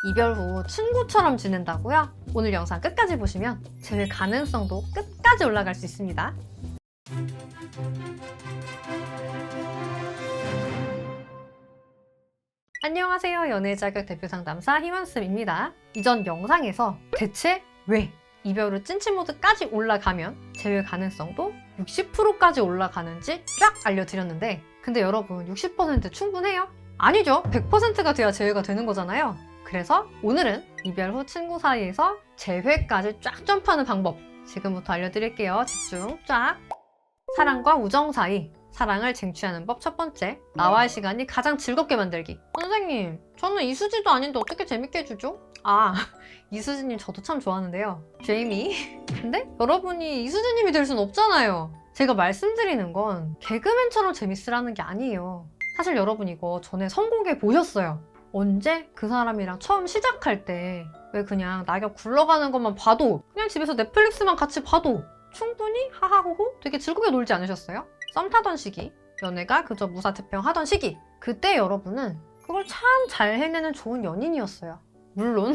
이별 후 친구처럼 지낸다고요? 오늘 영상 끝까지 보시면 재회 가능성도 끝까지 올라갈 수 있습니다. 안녕하세요. 연애자격 대표 상담사 희원쌤입니다. 이전 영상에서 대체 왜 이별 후 찐친 모드까지 올라가면 재회 가능성도 60%까지 올라가는지 쫙 알려드렸는데, 근데 여러분 60% 충분해요? 아니죠. 100%가 돼야 재회가 되는 거잖아요. 그래서 오늘은 이별 후 친구 사이에서 재회까지 쫙 점프하는 방법 지금부터 알려드릴게요. 집중 쫙! 사랑과 우정 사이 사랑을 쟁취하는 법 첫 번째, 나와의 시간이 가장 즐겁게 만들기. 선생님, 저는 이수지도 아닌데 어떻게 재밌게 해주죠? 이수지님 저도 참 좋아하는데요. 제이미. 근데 여러분이 이수지님이 될 순 없잖아요. 제가 말씀드리는 건 개그맨처럼 재밌으라는 게 아니에요. 사실 여러분 이거 전에 선곡에 보셨어요. 언제 그 사람이랑 처음 시작할 때 왜 그냥 낙엽 굴러가는 것만 봐도, 그냥 집에서 넷플릭스만 같이 봐도 충분히 하하호호 되게 즐겁게 놀지 않으셨어요? 썸 타던 시기, 연애가 그저 무사태평하던 시기, 그때 여러분은 그걸 참 잘 해내는 좋은 연인이었어요. 물론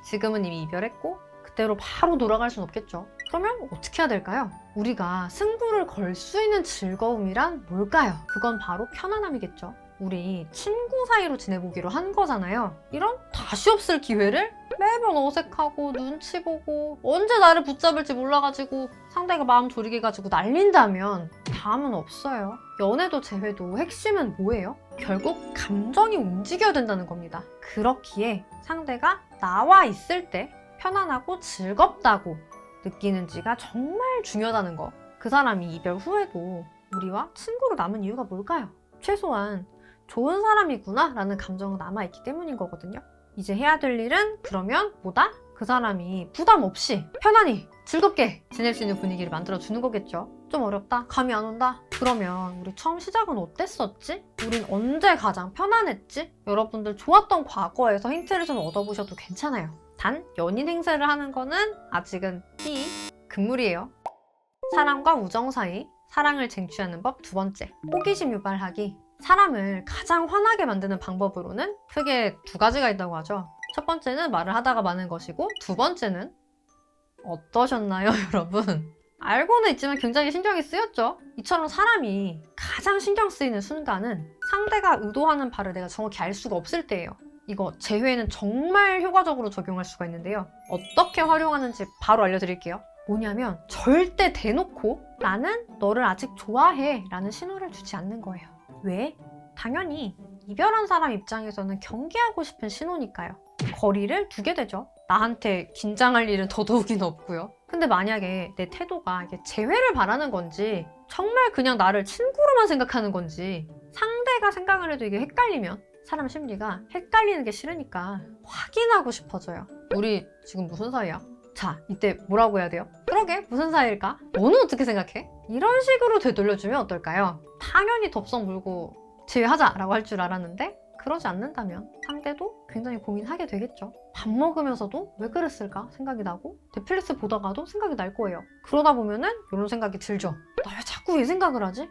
지금은 이미 이별했고 그때로 바로 돌아갈 순 없겠죠. 그러면 어떻게 해야 될까요? 우리가 승부를 걸 수 있는 즐거움이란 뭘까요? 그건 바로 편안함이겠죠. 우리 친구 사이로 지내보기로 한 거잖아요. 이런 다시 없을 기회를 매번 어색하고 눈치 보고 언제 나를 붙잡을지 몰라가지고 상대가 마음 졸이게 가지고 날린다면 다음은 없어요. 연애도 재회도 핵심은 뭐예요? 결국 감정이 움직여야 된다는 겁니다. 그렇기에 상대가 나와 있을 때 편안하고 즐겁다고 느끼는지가 정말 중요하다는 거. 그 사람이 이별 후에도 우리와 친구로 남은 이유가 뭘까요? 최소한 좋은 사람이구나 라는 감정은 남아있기 때문인 거거든요. 이제 해야 될 일은 그러면 뭐다? 그 사람이 부담 없이 편안히 즐겁게 지낼 수 있는 분위기를 만들어주는 거겠죠. 좀 어렵다? 감이 안 온다? 그러면 우리 처음 시작은 어땠었지? 우린 언제 가장 편안했지? 여러분들 좋았던 과거에서 힌트를 좀 얻어보셔도 괜찮아요. 단 연인 행세를 하는 거는 아직은 금물이에요. 사랑과 우정 사이 사랑을 쟁취하는 법 두 번째, 호기심 유발하기. 사람을 가장 화나게 만드는 방법으로는 크게 두 가지가 있다고 하죠. 첫 번째는 말을 하다가 마는 것이고, 두 번째는 어떠셨나요, 여러분? 알고는 있지만 굉장히 신경이 쓰였죠? 이처럼 사람이 가장 신경 쓰이는 순간은 상대가 의도하는 바를 내가 정확히 알 수가 없을 때예요. 이거 재회에는 정말 효과적으로 적용할 수가 있는데요. 어떻게 활용하는지 바로 알려드릴게요. 뭐냐면 절대 대놓고 나는 너를 아직 좋아해 라는 신호를 주지 않는 거예요. 왜? 당연히 이별한 사람 입장에서는 경계하고 싶은 신호니까요. 거리를 두게 되죠. 나한테 긴장할 일은 더더욱이는 없고요. 근데 만약에 내 태도가 이게 재회를 바라는 건지 정말 그냥 나를 친구로만 생각하는 건지 상대가 생각을 해도 이게 헷갈리면 사람 심리가 헷갈리는 게 싫으니까 확인하고 싶어져요. 우리 지금 무슨 사이야? 자, 이때 뭐라고 해야 돼요? 그러게, 무슨 사이일까? 너는 어떻게 생각해? 이런 식으로 되돌려주면 어떨까요? 당연히 덥석 물고 재회하자라고 할 줄 알았는데 그러지 않는다면 상대도 굉장히 고민하게 되겠죠. 밥 먹으면서도 왜 그랬을까 생각이 나고, 넷플릭스 보다가도 생각이 날 거예요. 그러다 보면은 이런 생각이 들죠. 나 왜 자꾸 얘 생각을 하지?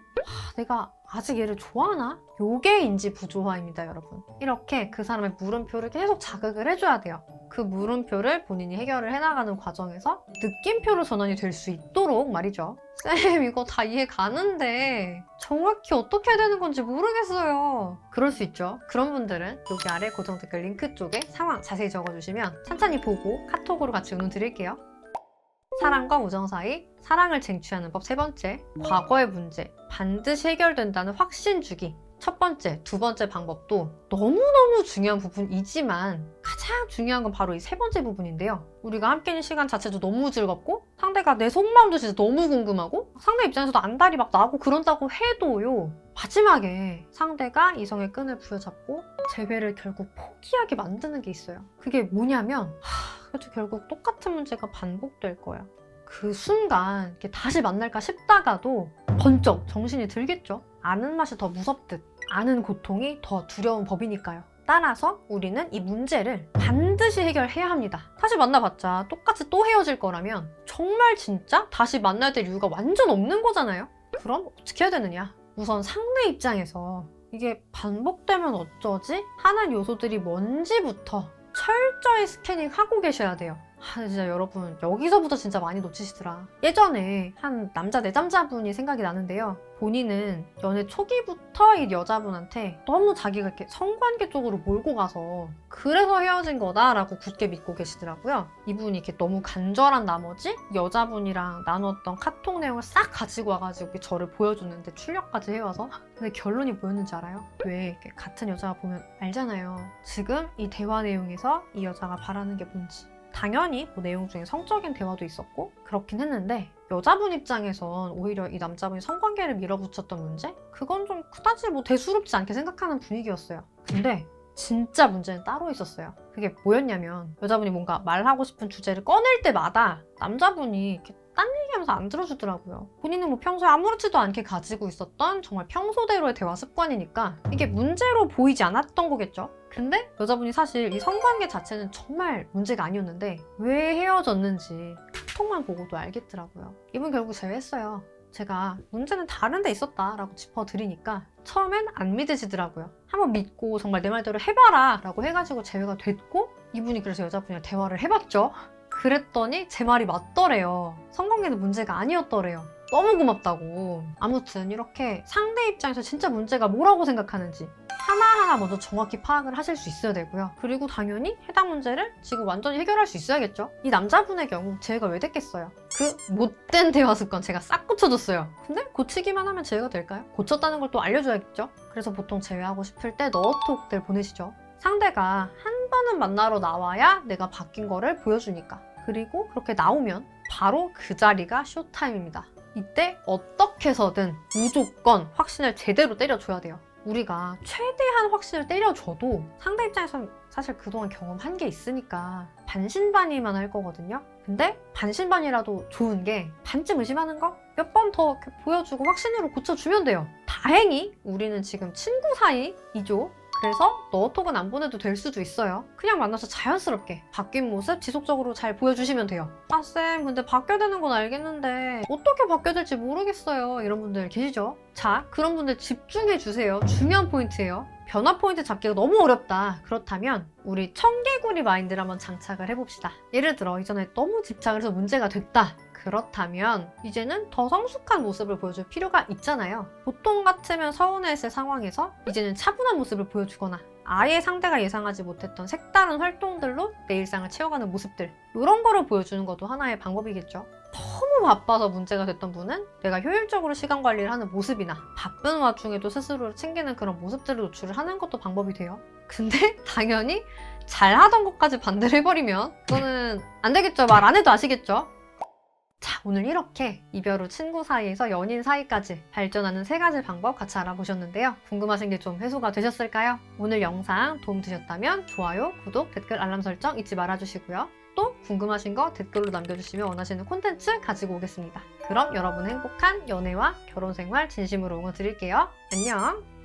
내가 아직 얘를 좋아하나? 요게 인지 부조화입니다, 여러분. 이렇게 그 사람의 물음표를 계속 자극을 해줘야 돼요. 그 물음표를 본인이 해결을 해나가는 과정에서 느낌표로 전환이 될 수 있도록 말이죠. 쌤, 이거 다 이해 가는데 정확히 어떻게 해야 되는 건지 모르겠어요. 그럴 수 있죠. 그런 분들은 여기 아래 고정 댓글 링크 쪽에 상황 자세히 적어주시면 찬찬히 보고 카톡으로 같이 응원 드릴게요. 사랑과 우정 사이 사랑을 쟁취하는 법 세 번째, 과거의 문제 반드시 해결된다는 확신 주기. 첫 번째, 두 번째 방법도 너무너무 중요한 부분이지만 가장 중요한 건 바로 이 세 번째 부분인데요. 우리가 함께 있는 시간 자체도 너무 즐겁고 상대가 내 속마음도 진짜 너무 궁금하고 상대 입장에서도 안달이 막 나고 그런다고 해도요, 마지막에 상대가 이성의 끈을 부여잡고 재회를 결국 포기하게 만드는 게 있어요. 그게 뭐냐면 그래도 결국 똑같은 문제가 반복될 거야. 그 순간 이렇게 다시 만날까 싶다가도 번쩍 정신이 들겠죠. 아는 맛이 더 무섭듯 아는 고통이 더 두려운 법이니까요. 따라서 우리는 이 문제를 반드시 해결해야 합니다. 다시 만나봤자 똑같이 또 헤어질 거라면 정말 진짜 다시 만나야 될 이유가 완전 없는 거잖아요. 그럼 어떻게 해야 되느냐? 우선 상대 입장에서 이게 반복되면 어쩌지? 하는 요소들이 뭔지부터 철저히 스캐닝하고 계셔야 돼요. 진짜 여러분 여기서부터 진짜 많이 놓치시더라. 예전에 한 남자 내담자분이 생각이 나는데요. 본인은 연애 초기부터 이 여자분한테 너무 자기가 이렇게 성관계 쪽으로 몰고 가서 그래서 헤어진 거다라고 굳게 믿고 계시더라고요. 이분이 이렇게 너무 간절한 나머지 여자분이랑 나눴던 카톡 내용을 싹 가지고 와가지고 이렇게 저를 보여줬는데 출력까지 해와서 근데 결론이 뭐였는지 알아요? 왜 이렇게 같은 여자가 보면 알잖아요. 지금 이 대화 내용에서 이 여자가 바라는 게 뭔지. 당연히 뭐 내용 중에 성적인 대화도 있었고 그렇긴 했는데 여자분 입장에선 오히려 이 남자분이 성관계를 밀어붙였던 문제? 그건 좀 그다지 뭐 대수롭지 않게 생각하는 분위기였어요. 근데 진짜 문제는 따로 있었어요. 그게 뭐였냐면 여자분이 뭔가 말하고 싶은 주제를 꺼낼 때마다 남자분이 이렇게 딴 얘기하면서 안 들어주더라고요. 본인은 뭐 평소에 아무렇지도 않게 가지고 있었던 정말 평소대로의 대화 습관이니까 이게 문제로 보이지 않았던 거겠죠? 근데 여자분이 사실 이 성관계 자체는 정말 문제가 아니었는데 왜 헤어졌는지 카톡만 보고도 알겠더라고요. 이분 결국 제외했어요. 제가 문제는 다른 데 있었다라고 짚어드리니까 처음엔 안 믿으시더라고요. 한번 믿고 정말 내 말대로 해봐라 라고 해가지고 제외가 됐고 이분이 그래서 여자분이랑 대화를 해봤죠. 그랬더니 제 말이 맞더래요. 성관계는 문제가 아니었더래요. 너무 고맙다고. 아무튼 이렇게 상대 입장에서 진짜 문제가 뭐라고 생각하는지 하나하나 먼저 정확히 파악을 하실 수 있어야 되고요. 그리고 당연히 해당 문제를 지금 완전히 해결할 수 있어야겠죠. 이 남자분의 경우 제외가 왜 됐겠어요? 그 못된 대화 습관 제가 싹 고쳐줬어요. 근데 고치기만 하면 제외가 될까요? 고쳤다는 걸 또 알려줘야겠죠. 그래서 보통 제외하고 싶을 때 너톡들 보내시죠. 상대가 한 번은 만나러 나와야 내가 바뀐 거를 보여주니까. 그리고 그렇게 나오면 바로 그 자리가 쇼타임입니다. 이때 어떻게 해서든 무조건 확신을 제대로 때려줘야 돼요. 우리가 최대한 확신을 때려줘도 상대 입장에서는 사실 그동안 경험한 게 있으니까 반신반의만 할 거거든요. 근데 반신반의라도 좋은 게 반쯤 의심하는 거 몇 번 더 보여주고 확신으로 고쳐주면 돼요. 다행히 우리는 지금 친구 사이이죠. 그래서 너톡은 안 보내도 될 수도 있어요. 그냥 만나서 자연스럽게 바뀐 모습 지속적으로 잘 보여주시면 돼요. 아 쌤 근데 바뀌어야 되는 건 알겠는데 어떻게 바뀌어야 될지 모르겠어요. 이런 분들 계시죠? 자 그런 분들 집중해 주세요. 중요한 포인트예요. 변화 포인트 잡기가 너무 어렵다. 그렇다면 우리 청개구리 마인드를 한번 장착을 해봅시다. 예를 들어 이전에 너무 집착을 해서 문제가 됐다. 그렇다면 이제는 더 성숙한 모습을 보여줄 필요가 있잖아요. 보통 같으면 서운해했을 상황에서 이제는 차분한 모습을 보여주거나 아예 상대가 예상하지 못했던 색다른 활동들로 내 일상을 채워가는 모습들 이런 거를 보여주는 것도 하나의 방법이겠죠. 너무 바빠서 문제가 됐던 분은 내가 효율적으로 시간 관리를 하는 모습이나 바쁜 와중에도 스스로를 챙기는 그런 모습들을 노출을 하는 것도 방법이 돼요. 근데 당연히 잘하던 것까지 반대를 해버리면 그거는 안 되겠죠. 말 안 해도 아시겠죠? 자, 오늘 이렇게 이별 후 친구 사이에서 연인 사이까지 발전하는 3가지 방법 같이 알아보셨는데요. 궁금하신 게 좀 해소가 되셨을까요? 오늘 영상 도움 되셨다면 좋아요, 구독, 댓글, 알람 설정 잊지 말아주시고요. 또 궁금하신 거 댓글로 남겨주시면 원하시는 콘텐츠 가지고 오겠습니다. 그럼 여러분 행복한 연애와 결혼 생활 진심으로 응원드릴게요. 안녕!